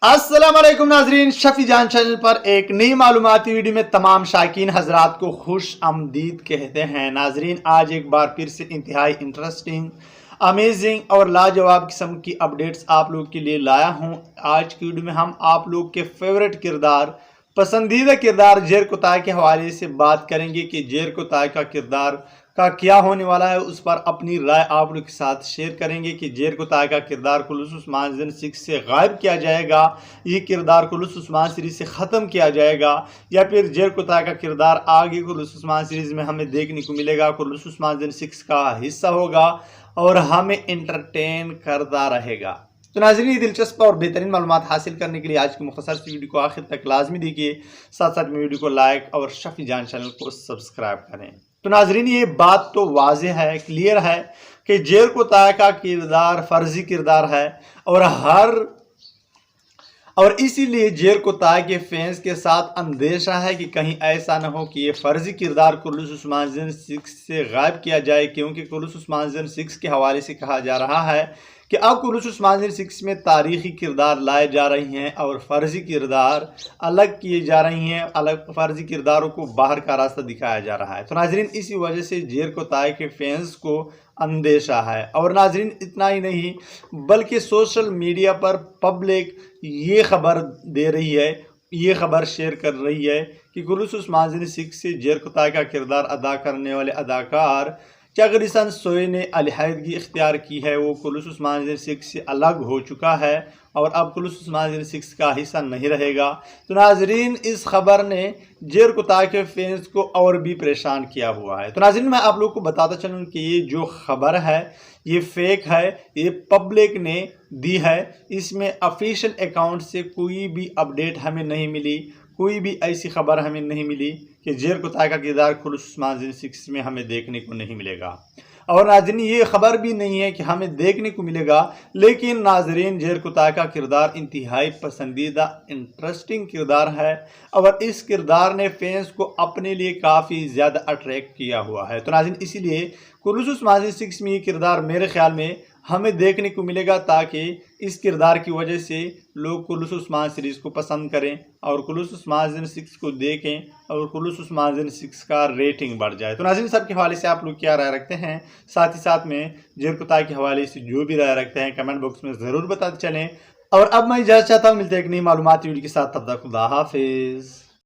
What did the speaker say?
अस्सलाम वालेकुम नाजरीन, शफी जान चैनल पर एक नई मालूमाती वीडियो में तमाम शायकीन हजरात को खुश आमदीद कहते हैं। नाजरीन, आज एक बार फिर से इंतहाई इंटरेस्टिंग, अमेजिंग और लाजवाब किस्म की अपडेट्स आप लोग के लिए लाया हूं। आज की वीडियो में हम आप लोग के फेवरेट किरदार, पसंदीदा किरदार जेर कुताई के हवाले से बात करेंगे कि जेर कुताई का किरदार का क्या होने वाला है। उस पर अपनी राय आप लोग के साथ शेयर करेंगे कि जेर कुताई का किरदार कुलूस उस्मान सीज़न 6 से गायब किया जाएगा, ये किरदार कुलूस उस्मान सीरीज़ से ख़त्म किया जाएगा, या फिर जेर कुताई का किरदार आगे कुलूस उस्मान सीरीज़ में हमें देखने को मिलेगा, कुलूस उस्मान सीज़न 6 का हिस्सा होगा और हमें एंटरटेन करता रहेगा। तो नाज़रीन, ये दिलचस्प और बेहतरीन मालूमात हासिल करने के लिए आज की मुख्तसर सी वीडियो को आखिर तक लाजमी देखिए, साथ साथ में वीडियो को लाइक और शफी जान चैनल को सब्सक्राइब करें। तो नाज़रीन, ये बात तो वाज़ेह है, क्लियर है कि जेर कुताई का किरदार फर्जी किरदार है और इसीलिए जेर कुताई के फैंस के साथ अंदेशा है कि कहीं ऐसा न हो कि ये फर्जी किरदार कुलूस उस्मान सीज़न 6 से गायब किया जाए, क्योंकि कुलूस उस्मान सीज़न 6 के हवाले से कहा जा रहा है कि अब कुलूस उस्मान सीज़न 6 में तारीखी किरदार लाए जा रही हैं और फर्जी किरदार अलग किए जा रही हैं, अलग फर्जी किरदारों को बाहर का रास्ता दिखाया जा रहा है। तो नाजरीन, इसी वजह से जेर कुताई के फैंस को अंदेशा है। और नाजरीन, इतना ही नहीं बल्कि सोशल मीडिया पर पब्लिक ये खबर दे रही है, ये खबर शेयर कर रही है कि कुलूस उस्मान सीज़न 6 से जेर कुताई का किरदार अदा करने वाले अदाकार चगरिसन सोए ने अलहदगी इख्तियार की है। वो कुलूस उस्मान सीज़न 6 से अलग हो चुका है और अब कुलूस उस्मान सीज़न 6 का हिस्सा नहीं रहेगा। तो नाजरीन, इस खबर ने जेर कुताई के फैंस को और भी परेशान किया हुआ है। तो नाजरीन, मैं आप लोग को बताता चलूँ कि ये जो खबर है ये फेक है, ये पब्लिक ने दी है। इसमें ऑफिशियल अकाउंट से कोई भी अपडेट हमें नहीं मिली, कोई भी ऐसी खबर हमें नहीं मिली कि जेर कुताई का किरदार कुलूस उस्मान सीज़न 6 में हमें देखने को नहीं मिलेगा। और नाज़रीन, ये खबर भी नहीं है कि हमें देखने को मिलेगा, लेकिन नाज़रीन, जेर कुताई का किरदार इंतहाई पसंदीदा इंटरेस्टिंग किरदार है और इस किरदार ने फैंस को अपने लिए काफ़ी ज़्यादा अट्रैक्ट किया हुआ है। तो नाज़रीन, इसीलिए कुलूस उस्मान सीज़न 6 में ये किरदार मेरे ख्याल में हमें देखने को मिलेगा, ताकि इस किरदार की वजह से लोग कुलूस उस्मान सीरीज़ को पसंद करें और कुलूस उस्मान सीज़न 6 को देखें और कुलूस उस्मान सीज़न 6 का रेटिंग बढ़ जाए। तो नाज़रीन, सब के हवाले से आप लोग क्या राय रखते हैं, साथ ही साथ में जेर कुताई के हवाले से जो भी राय रखते हैं कमेंट बॉक्स में ज़रूर बताते चलें। और अब मैं इजाज़त चाहता हूँ, मिलते हैं एक नई मालूमाती वीडियो के साथ, तब तक खुदा हाफिज़।